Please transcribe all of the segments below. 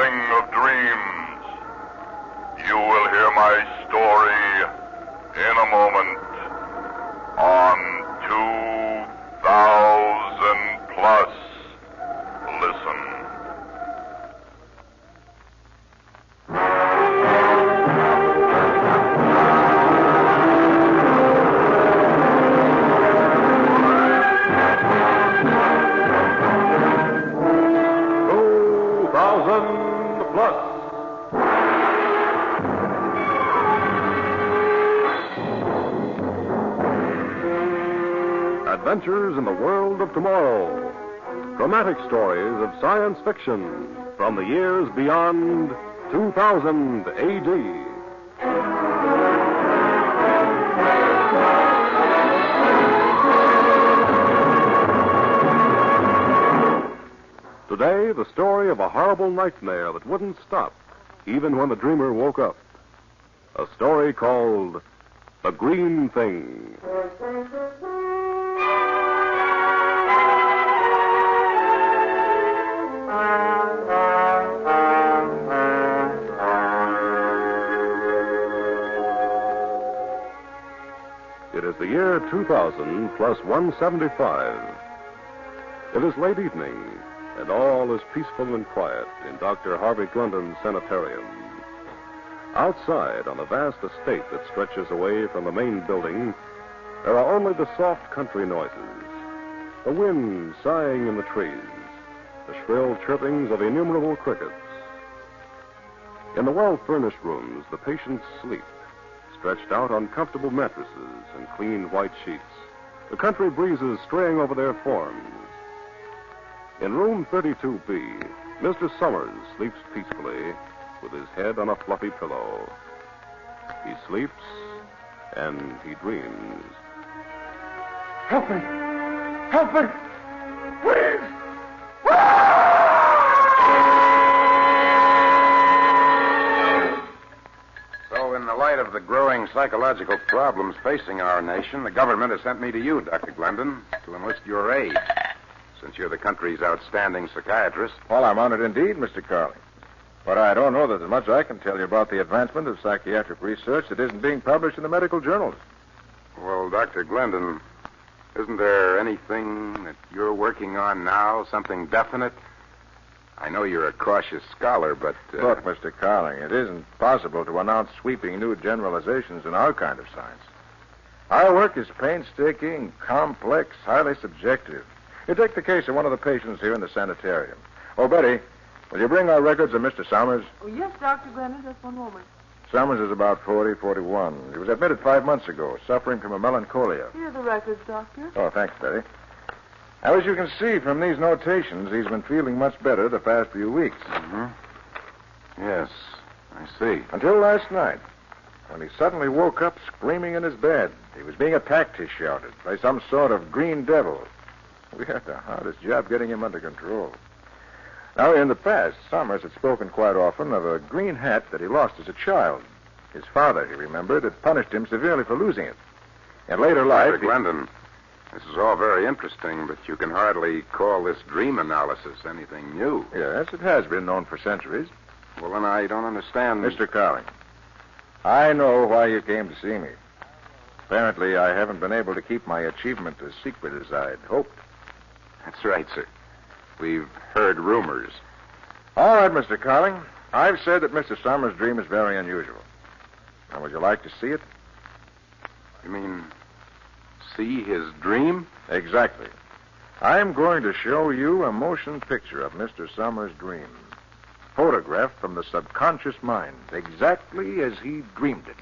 thing of dreams. You will hear my story in a moment on 2000 Plus. Listen. Adventures in the world of tomorrow. Dramatic stories of science fiction from the years beyond 2000 AD. Today, the story of a horrible nightmare that wouldn't stop, even when the dreamer woke up. A story called The Green Thing. It is the year 2000 plus 175. It is late evening, and all is peaceful and quiet in Dr. Harvey Glendon's sanitarium. Outside, on a vast estate that stretches away from the main building, there are only the soft country noises, the wind sighing in the trees, the shrill chirpings of innumerable crickets. In the well-furnished rooms, the patients sleep, stretched out on comfortable mattresses and clean white sheets, the country breezes straying over their forms. In room 32B, Mr. Summers sleeps peacefully with his head on a fluffy pillow. He sleeps and he dreams. Help me! Help me! Please! So, in the light of the growing psychological problems facing our nation, the government has sent me to you, Dr. Glendon, to enlist your aid, since you're the country's outstanding psychiatrist. Well, I'm honored indeed, Mr. Carling. But I don't know that there's much I can tell you about the advancement of psychiatric research that isn't being published in the medical journals. Well, Dr. Glendon, isn't there anything that you're working on now, something definite? I know you're a cautious scholar, but... Look, Mr. Carling, it isn't possible to announce sweeping new generalizations in our kind of science. Our work is painstaking, complex, highly subjective. You take the case of one of the patients here in the sanitarium. Oh, Betty, will you bring our records of Mr. Summers? Oh, yes, Dr. Glendon, just one moment. Summers is about 40, 41. He was admitted 5 months ago, suffering from a melancholia. Here are the records, Doctor. Oh, thanks, Betty. Now, as you can see from these notations, he's been feeling much better the past few weeks. Mm-hmm. Yes, I see. Until last night, when he suddenly woke up screaming in his bed. He was being attacked, he shouted, by some sort of green devil. We had the hardest job getting him under control. Now, in the past, Summers had spoken quite often of a green hat that he lost as a child. His father, he remembered, had punished him severely for losing it. In later life... Dr. Glendon, this is all very interesting, but you can hardly call this dream analysis anything new. Yes, it has been known for centuries. Well, then I don't understand... Mr. Carling, I know why you came to see me. Apparently, I haven't been able to keep my achievement as secret as I'd hoped. That's right, sir. We've heard rumors. All right, Mr. Carling. I've said that Mr. Summers' dream is very unusual. Now, would you like to see it? You mean see his dream? Exactly. I'm going to show you a motion picture of Mr. Summers' dream. Photographed from the subconscious mind, exactly as he dreamed it.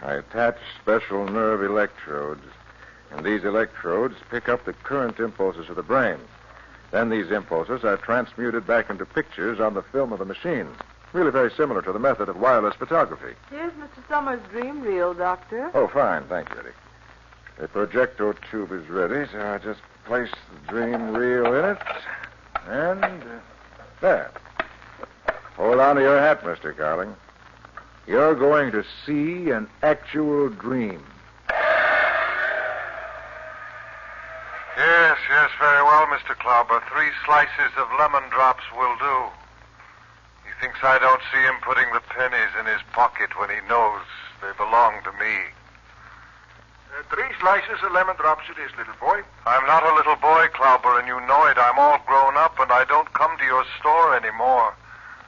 I attach special nerve electrodes, and these electrodes pick up the current impulses of the brain. Then these impulses are transmuted back into pictures on the film of the machine. Really very similar to the method of wireless photography. Here's Mr. Summers' dream reel, Doctor. Oh, fine. Thank you, Eddie. The projector tube is ready, so I'll just place the dream reel in it. And there. Hold on to your hat, Mr. Carling. You're going to see an actual dream. Yes, very well, Mr. Klauber. 3 slices of lemon drops will do. He thinks I don't see him putting the pennies in his pocket when he knows they belong to me. 3 slices of lemon drops it is, little boy. I'm not a little boy, Klauber, and you know it. I'm all grown up, and I don't come to your store anymore.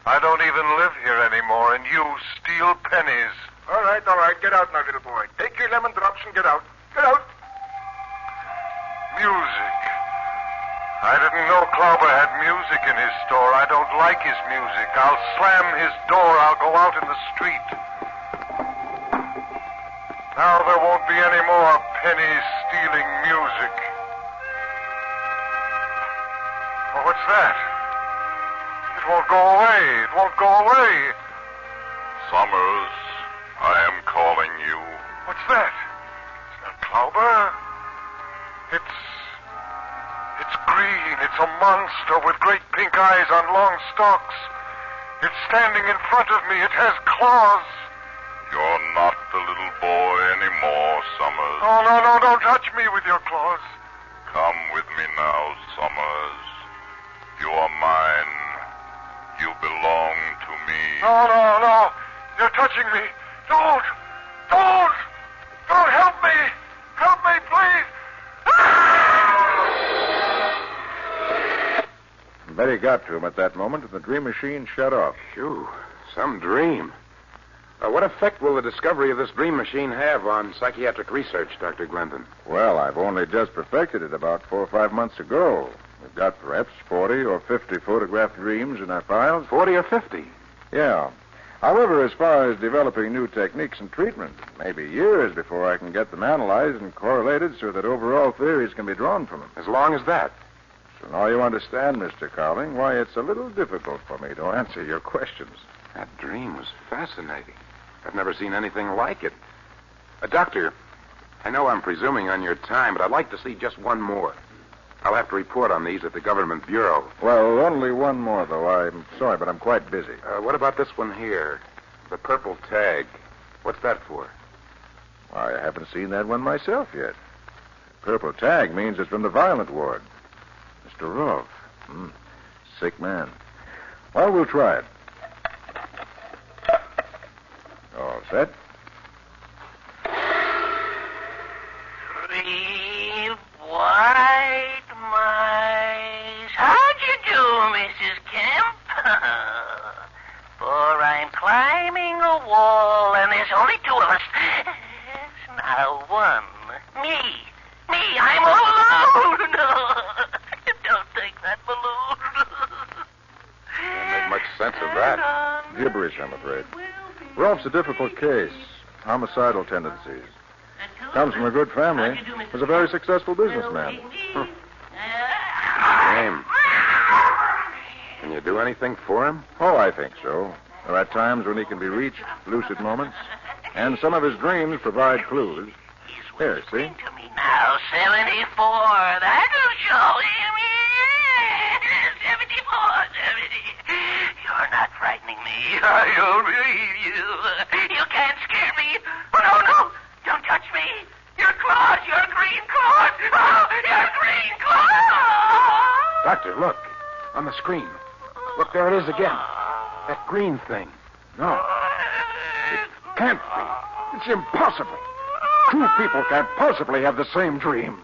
I don't even live here anymore, and you steal pennies. All right. Get out now, little boy. Take your lemon drops and get out. Get out. Music. I didn't know Klauber had music in his store. I don't like his music. I'll slam his door. I'll go out in the street. Now there won't be any more penny-stealing music. Oh, what's that? It won't go away. It won't go away. Summers, I am calling you. What's that? It's not Klauber. It's green. It's a monster with great pink eyes on long stalks. It's standing in front of me. It has claws. You're not the little boy anymore, Summers. Oh, no, don't touch me with your claws. Come with me now, Summers. You are mine. You belong to me. No. You're touching me. Don't. Help me. Help me, please. Betty got to him at that moment, and the dream machine shut off. Phew, some dream. What effect will the discovery of this dream machine have on psychiatric research, Dr. Glendon? Well, I've only just perfected it about 4 or 5 months ago. We've got perhaps 40 or 50 photographed dreams in our files. 40 or 50? Yeah. However, as far as developing new techniques and treatment, it may be years before I can get them analyzed and correlated so that overall theories can be drawn from them. As long as that? So now you understand, Mr. Cowling, why it's a little difficult for me to answer your questions. That dream was fascinating. I've never seen anything like it. Doctor, I know I'm presuming on your time, but I'd like to see just one more. I'll have to report on these at the government bureau. Well, only one more, though. I'm sorry, but I'm quite busy. What about this one here? The purple tag. What's that for? I haven't seen that one myself yet. Purple tag means it's from the violent ward. Mr. Rolfe. Sick man. Well, we'll try it. All set? 3 white mice. How'd you do, Mrs. Kemp? For I'm climbing a wall, and there's only 2 of us. Yes, now 1. Me, I'm all alone. Don't take that balloon. Don't make much sense of that. Gibberish, I'm afraid. Rolfe's a difficult case. Homicidal tendencies. Comes from a good family. Was a very successful businessman. Name. Can you do anything for him? Oh, I think so. There are times when he can be reached, lucid moments, and some of his dreams provide clues. Here, see? To me now, 74. That'll show him. 74, 70. You're not frightening me. I don't believe you. You can't scare me. Oh, no. Don't touch me. Your claws, your green claws. Oh, your green claws. Doctor, look. On the screen. Look, there it is again. That green thing. No. It can't be. It's impossible. 2 people can't possibly have the same dream.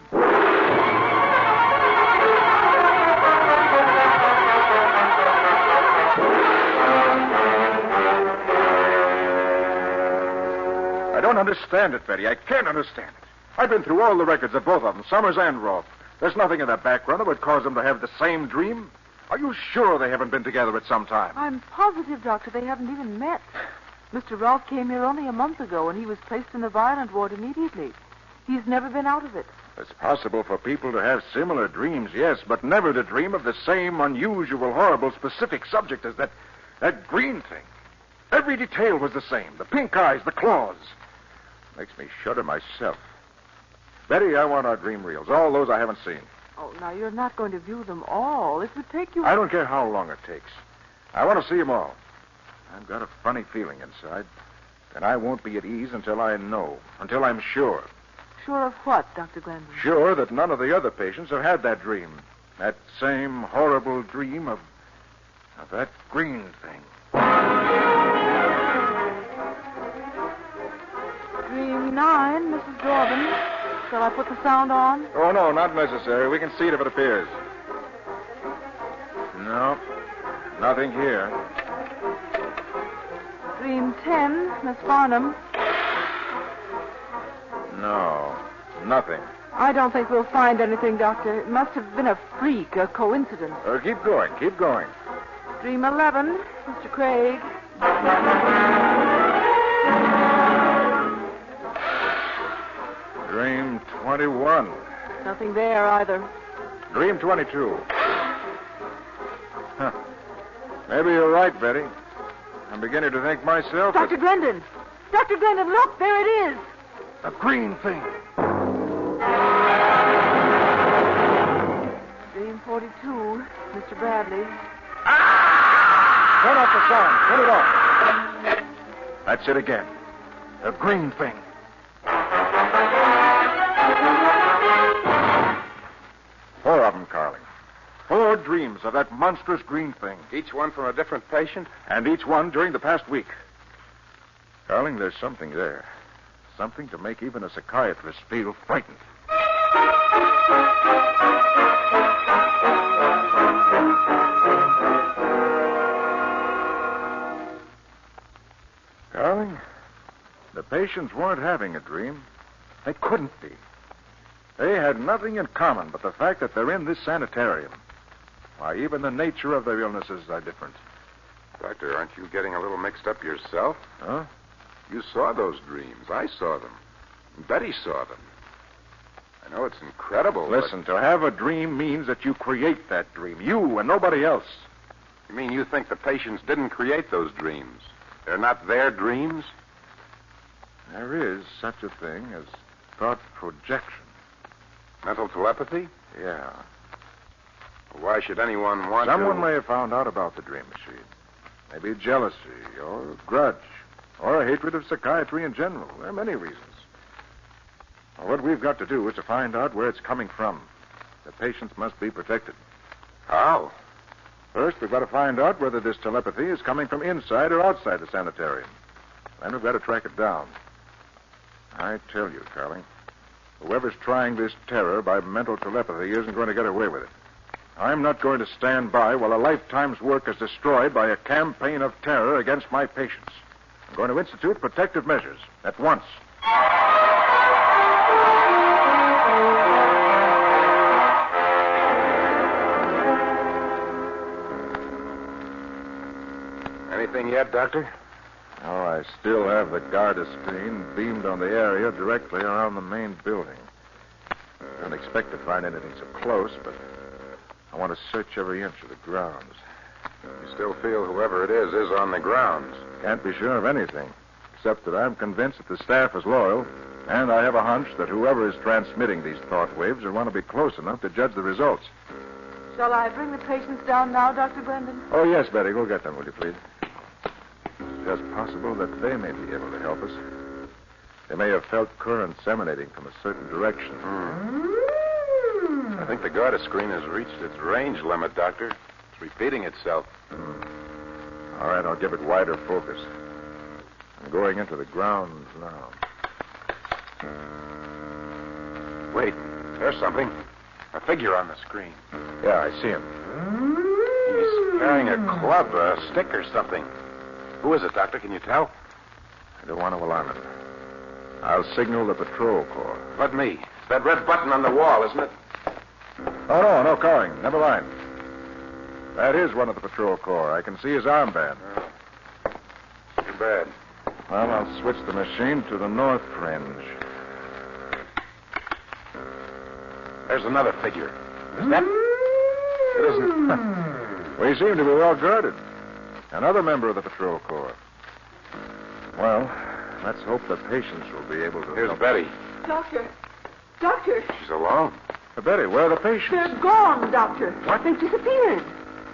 I don't understand it, Betty. I can't understand it. I've been through all the records of both of them, Summers and Rolfe. There's nothing in their background that would cause them to have the same dream. Are you sure they haven't been together at some time? I'm positive, Doctor, they haven't even met. Mr. Rolfe came here only a month ago, and he was placed in the violent ward immediately. He's never been out of it. It's possible for people to have similar dreams, yes, but never to dream of the same unusual, horrible, specific subject as that green thing. Every detail was the same. The pink eyes, the claws. Makes me shudder myself. Betty, I want our dream reels, all those I haven't seen. Oh, now, you're not going to view them all. It would take you... I don't care how long it takes. I want to see them all. I've got a funny feeling inside. then I won't be at ease until I know, until I'm sure. Sure of what, Dr. Glendon? Sure that none of the other patients have had that dream. That same horrible dream of that green thing. Dream 9, Mrs. Dorban. Shall I put the sound on? Oh, no, not necessary. We can see it if it appears. No, nothing here. Dream 10, Miss Farnham. No, nothing. I don't think we'll find anything, Doctor. It must have been a freak, a coincidence. Keep going, keep going. Dream 11, Mr. Craig. Dream 21. Nothing there either. Dream 22. Huh. Maybe you're right, Betty. I'm beginning to think myself Dr. Glendon! Dr. Glendon, look! There it is! a green thing. Dream 42, Mr. Bradley. Turn off the sound. Turn it off. That's it again. A green thing. Four of them, Carling. 4 dreams of that monstrous green thing. Each one from a different patient? And each one during the past week. Carling, there's something there. Something to make even a psychiatrist feel frightened. Carling, the patients weren't having a dream. They couldn't be. They had nothing in common but the fact that they're in this sanitarium. Why, even the nature of their illnesses are different. Doctor, aren't you getting a little mixed up yourself? Huh? You saw those dreams. I saw them. Betty saw them. I know it's incredible. Listen, to have a dream means that you create that dream. You and nobody else. You mean you think the patients didn't create those dreams? They're not their dreams? There is such a thing as thought projection. Mental telepathy? Yeah. Why should anyone want Someone to... may have found out about the dream machine. Maybe jealousy or grudge or a hatred of psychiatry in general. There are many reasons. Well, what we've got to do is to find out where it's coming from. The patients must be protected. How? First, we've got to find out whether this telepathy is coming from inside or outside the sanitarium. Then we've got to track it down. I tell you, Carling, whoever's trying this terror by mental telepathy isn't going to get away with it. I'm not going to stand by while a lifetime's work is destroyed by a campaign of terror against my patients. I'm going to institute protective measures at once. Anything yet, Doctor? Oh, I still have the Garda screen beamed on the area directly around the main building. I don't expect to find anything so close, but I want to search every inch of the grounds. You still feel whoever it is on the grounds? Can't be sure of anything, except that I'm convinced that the staff is loyal, and I have a hunch that whoever is transmitting these thought waves will want to be close enough to judge the results. Shall I bring the patients down now, Dr. Glendon? Oh, yes, Betty. Go get them, will you, please? It's just possible that they may be able to help us. They may have felt currents emanating from a certain direction. I think the Garda screen has reached its range limit, Doctor. It's repeating itself. All right, I'll give it wider focus. I'm going into the grounds now. Wait, there's something. A figure on the screen. Yeah, I see him. He's carrying a club, a stick or something. Who is it, Doctor? Can you tell? I don't want to alarm him. I'll signal the patrol corps. Let me. It's that red button on the wall, isn't it? Oh, no, Carling. Never mind. That is one of the patrol corps. I can see his armband. Too bad. Well, I'll switch the machine to the north fringe. There's another figure. Is that... It isn't... We seem to be well guarded. Another member of the patrol corps. Well, let's hope the patients will be able to... Here's help. Betty. Doctor. Doctor. She's alone. Betty, where are the patients? They're gone, Doctor. What? They've disappeared.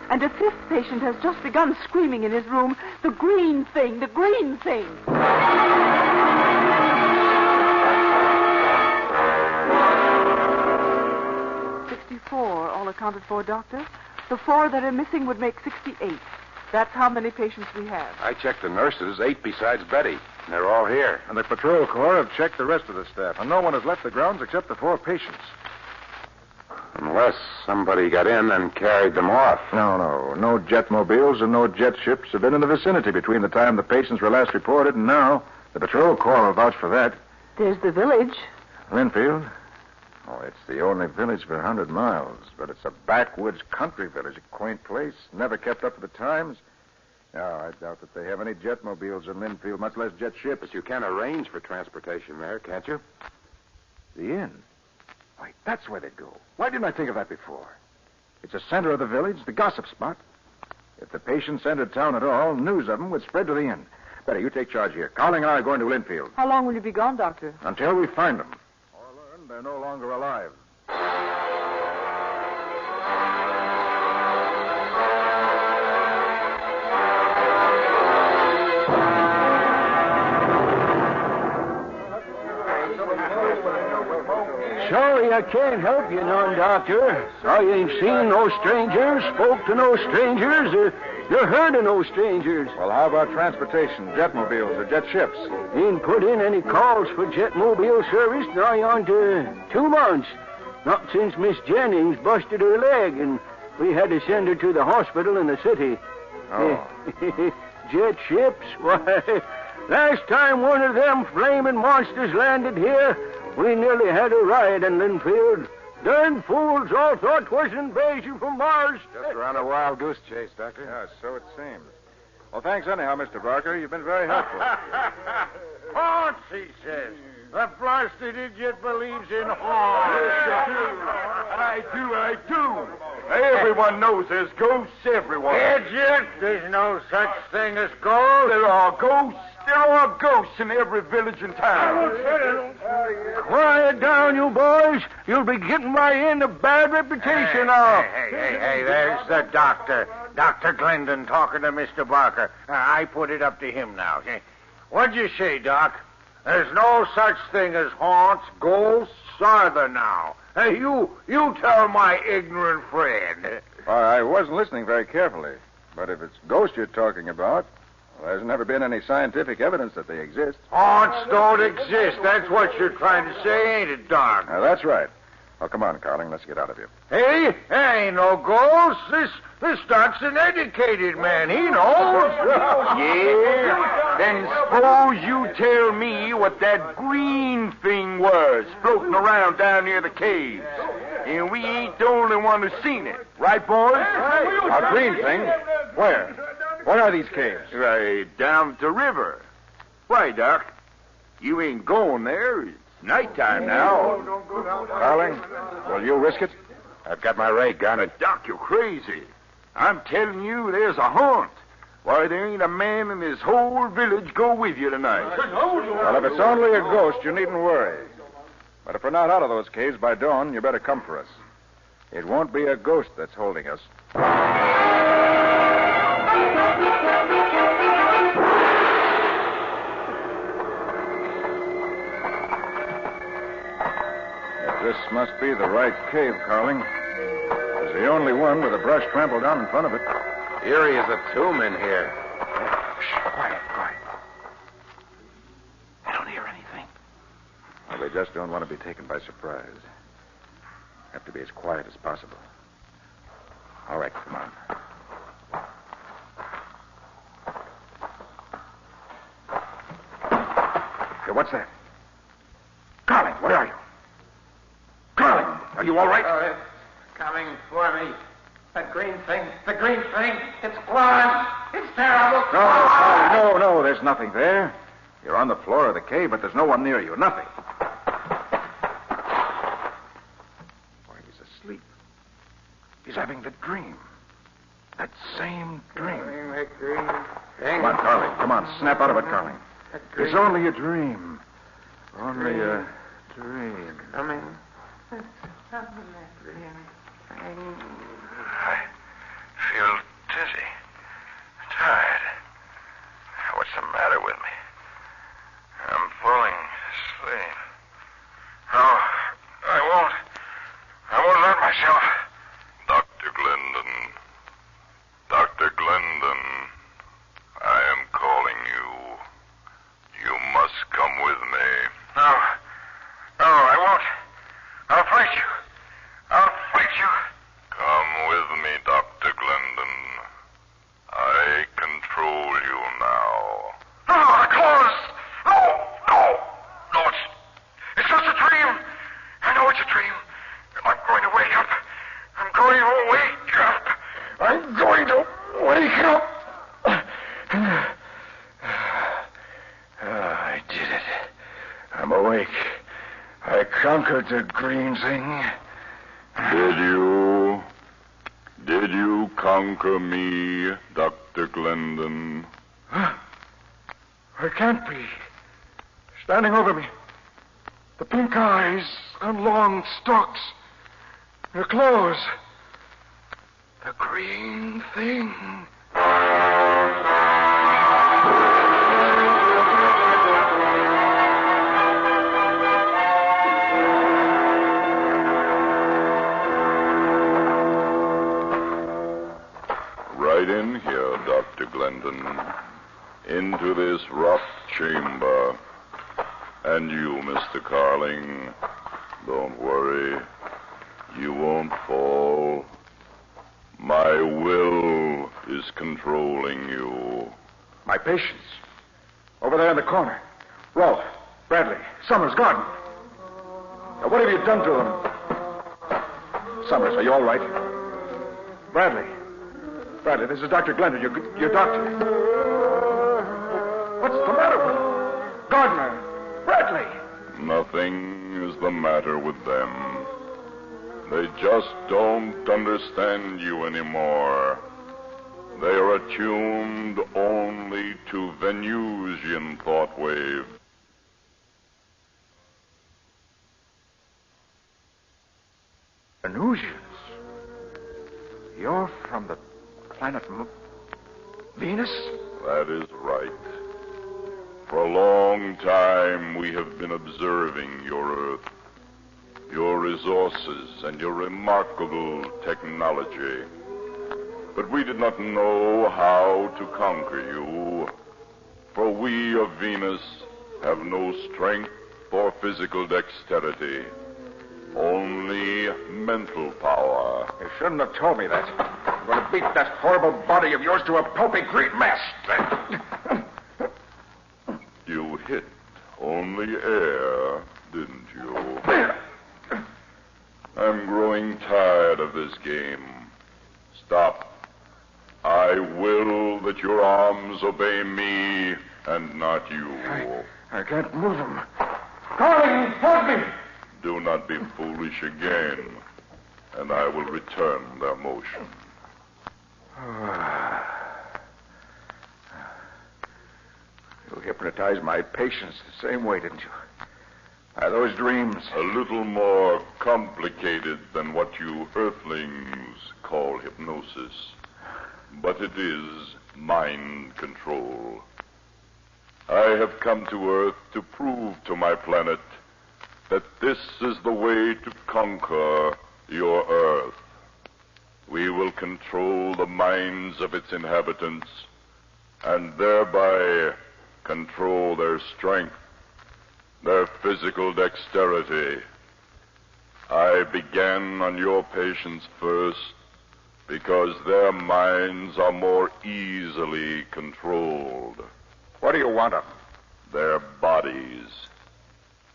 And a fifth patient has just begun screaming in his room, "The green thing, the green thing." "64, all accounted for, Doctor. The 4 that are missing would make 68. That's how many patients we have." I checked the nurses, 8 besides Betty. And they're all here. And the patrol corps have checked the rest of the staff, and no one has left the grounds except the 4 patients. Unless somebody got in and carried them off. No jetmobiles and no jet ships have been in the vicinity between the time the patients were last reported and now. The patrol corps will vouch for that. There's the village. Linfield? Oh, it's the only village for 100 miles, but it's a backwoods country village, a quaint place, never kept up with the times. No, I doubt that they have any jetmobiles in Linfield, much less jet ships. But you can arrange for transportation there, can't you? The inn? Why, that's where they'd go. Why didn't I think of that before? It's the center of the village, the gossip spot. If the patients entered town at all, news of them would spread to the inn. Betty, you take charge here. Carling and I are going to Linfield. How long will you be gone, Doctor? Until we find them. Or learn they're no longer alive. Sorry I can't help you none, Doctor. I ain't seen no strangers, spoke to no strangers, you heard of no strangers. Well, how about transportation, jetmobiles or jet ships? Ain't put in any calls for jetmobile service nigh on to 2 months. Not since Miss Jennings busted her leg, and we had to send her to the hospital in the city. Oh. Jet ships? Why, last time one of them flaming monsters landed here, we nearly had a riot in Linfield. Darn fools all thought 'twas an invasion from Mars. Just ran a wild goose chase, Doctor. Yeah, so it seems. Well, thanks anyhow, Mr. Barker. You've been very helpful. Haunts, he says. The blasted idiot believes in haunts. I do. Everyone knows there's ghosts everywhere. Idiot, there's no such thing as ghosts. There are ghosts. There are ghosts in every village and town. Quiet down, you boys. You'll be getting my inn a bad reputation now. Hey, there's the doctor. Dr. Glendon talking to Mr. Barker. I put it up to him now. What'd you say, Doc? There's no such thing as haunts, ghosts, are there now? Hey, you tell my ignorant friend. I wasn't listening very carefully. But if it's ghosts you're talking about, well, there's never been any scientific evidence that they exist. Haunts don't exist. That's what you're trying to say, ain't it, Doc? That's right. Oh, come on, Carling. Let's get out of here. Hey, ain't no ghost. This Doc's an educated man. He knows. Yeah? Then suppose you tell me what that green thing was floating around down near the caves. And we ain't the only one who's seen it. Right, boys? A green thing? Where? Where are these caves? Right down the river. Why, Doc? You ain't going there. It's nighttime now. Carling, will you risk it? I've got my ray gun. Doc, you're crazy. I'm telling you, there's a haunt. Why, there ain't a man in this whole village go with you tonight. Well, if it's only a ghost, you needn't worry. But if we're not out of those caves by dawn, you better come for us. It won't be a ghost that's holding us. This must be the right cave, Carling. It's the only one with a brush trampled down in front of it. Eerie as a tomb in here. Quiet. I don't hear anything. Well, they just don't want to be taken by surprise. Have to be as quiet as possible. All right, come on. Hey, what's that? Carling, where are you? Carling, are you all right? Oh, it's coming for me. The green thing, it's gone. It's terrible. No, Carling, no, there's nothing there. You're on the floor of the cave, but there's no one near you. Nothing. Why, he's asleep. He's having the dream. That same dream. The green thing. Come on, Carling. Come on, snap out of it, Carling. It's only a dream. Only a dream. Coming. I feel pain. No, I won't. I won't let myself. Dr. Glendon. Dr. Glendon. I am calling you. You must come with me. No. No, I won't. I'll fight you. I'll fight you. Come with me, Dr. Glendon. I control you now. No, the claws! No, no! No, it's just a dream. I know it's a dream. I'm going to wake up. I'm going to wake up. I'm going to wake up. I did it. I'm awake. I conquered the green thing. Did you? Did you conquer me, Dr. Glendon? I can't be. Standing over me. The pink eyes and long stalks. The claws. The green thing. Right in here, Dr. Glendon. Into this rough chamber. And you, Mr. Carling, don't worry. You won't fall. My will is controlling you. My patients. Over there in the corner. Rolfe, Bradley, Summers, Garden. Now, what have you done to them? Summers, are you all right? Bradley, this is Dr. Glendon, your doctor. What's the matter with him? Gardner, Bradley. Nothing is the matter with them. They just don't understand you anymore. They are attuned only to Venusian thought wave. Venusians? You're from the planet Venus? That is right. For a long time, we have been observing your Earth, your resources, and your remarkable technology. But we did not know how to conquer you, for we of Venus have no strength or physical dexterity, only mental power. You shouldn't have told me that. I'm going to beat that horrible body of yours to a pulpy green mess. You hit only air, didn't you? I'm growing tired of this game. Stop. I will that your arms obey me and not you. I can't move them. Carling, help me! Do not be foolish again, and I will return their motion. You hypnotized my patients the same way, didn't you? By those dreams. A little more complicated than what you Earthlings call hypnosis. But it is mind control. I have come to Earth to prove to my planet that this is the way to conquer your Earth. We will control the minds of its inhabitants and thereby control their strength, their physical dexterity. I began on your patients first because their minds are more easily controlled. What do you want of them? Their bodies.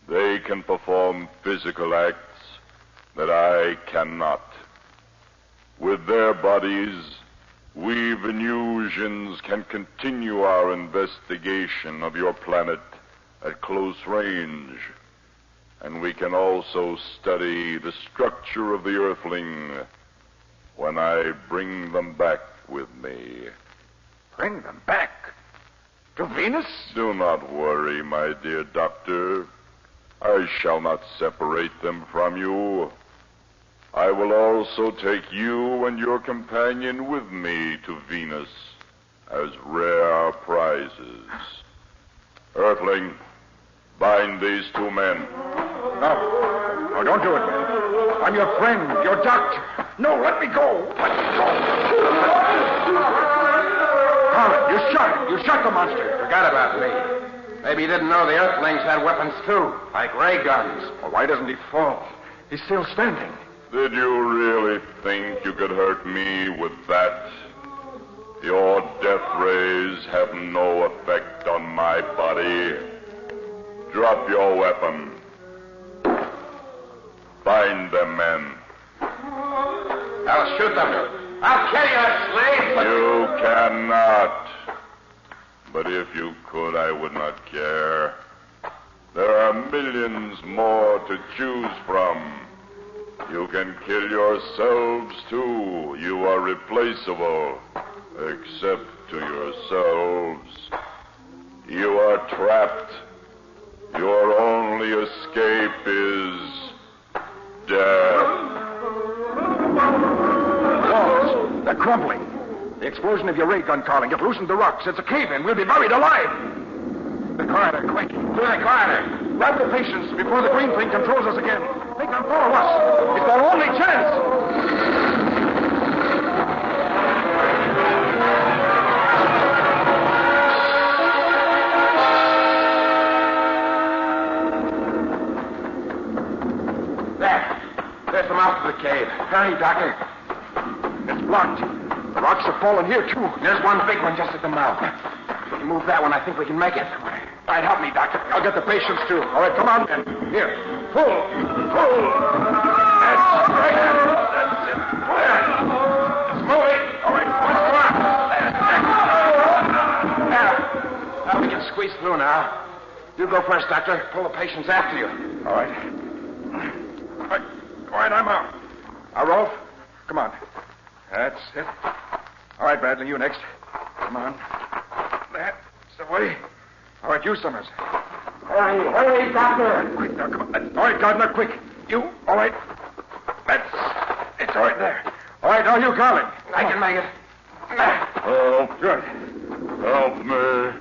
They can perform physical acts that I cannot. With their bodies, we Venusians can continue our investigation of your planet at close range. And we can also study the structure of the Earthling when I bring them back with me. Bring them back? To Venus? Do not worry, my dear doctor. I shall not separate them from you. I will also take you and your companion with me to Venus as rare prizes. Earthling, Find these two men. No. No, don't do it, man. I'm your friend, your doctor. No, let me go. Let me go. Carl, you shot him. You shot the monster. Forgot about me. Maybe he didn't know the Earthlings had weapons, too, like ray guns. Well, why doesn't he fall? He's still standing. Did you really think you could hurt me with that? Your death rays have no effect on my body. Drop your weapon. Find them, men. I'll shoot them. I'll kill you, slave. But... You cannot. But if you could, I would not care. There are millions more to choose from. You can kill yourselves, too. You are replaceable, except to yourselves. You are trapped. Your only escape is death. Walls, they're crumbling. The explosion of your ray gun, Carling, it loosened the rocks. It's a cave-in. We'll be buried alive. The corridor, quick. To the corridor. Grab the patients before the green thing controls us again. Make them follow us. It's our only chance. There's the mouth of the cave. Hurry, Doctor. It's blocked. The rocks have fallen here, too. There's one big one just at the mouth. If we can move that one, I think we can make it. All right, help me, Doctor. I'll get the patients, too. All right, come on, then. Here. Pull. That's right. That's it. It's moving. All right, come on. Now, we can squeeze through now. You go first, Doctor. Pull the patients after you. All right. All right, I'm out. Now, Rolf, come on. That's it. All right, Bradley, you next. Come on. That's the way. All right, you, Summers. Hurry, Doctor. Quick, now, come on. All right, Gardner, quick. You, all right. It's all right there. All right, now you, Carling. I can make it. Help. Good. Help me.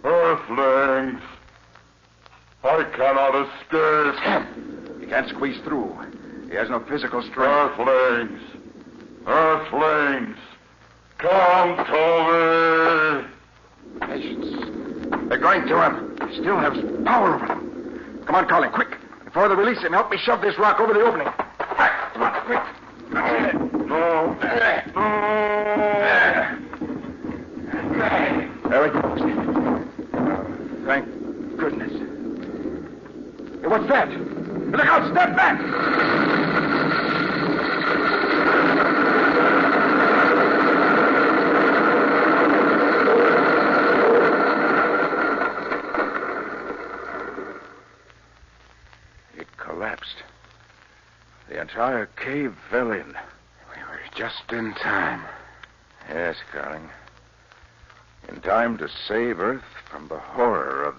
Earthlings. I cannot escape. He can't squeeze through. He has no physical strength. Earthlings. Come to me. Patience. They're going to him. He still has power over them. Come on, Carling, quick. Before they release him, help me shove this rock over the opening. Come on, quick. No. There he goes. Thank goodness. Hey, what's that? Look out, step back! It collapsed. The entire cave fell in. We were just in time. Yes, Carling. In time to save Earth from the horror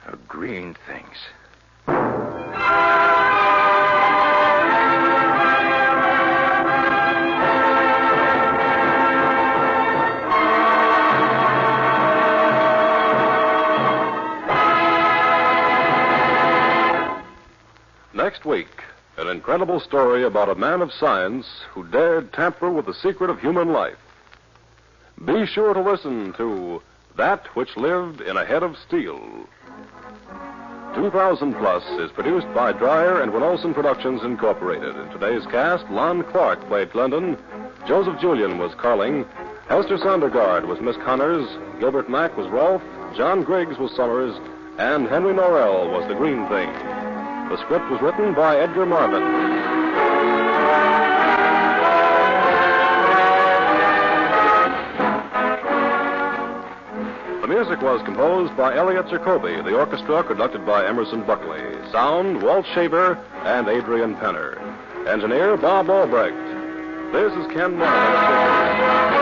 of green things. Next week, an incredible story about a man of science who dared tamper with the secret of human life. Be sure to listen to That Which Lived in a Head of Steel. 2000 Plus is produced by Dreyer and Winolson Productions Incorporated. In today's cast, Lon Clark played Glendon, Joseph Julian was Carling, Hester Sondergaard was Miss Connors, Gilbert Mack was Rolf, John Griggs was Summers, and Henry Norrell was the Green Thing. The script was written by Edgar Marvin. The music was composed by Elliot Jacoby. The orchestra conducted by Emerson Buckley. Sound, Walt Shaver and Adrian Penner. Engineer, Bob Albrecht. This is Ken Marvin.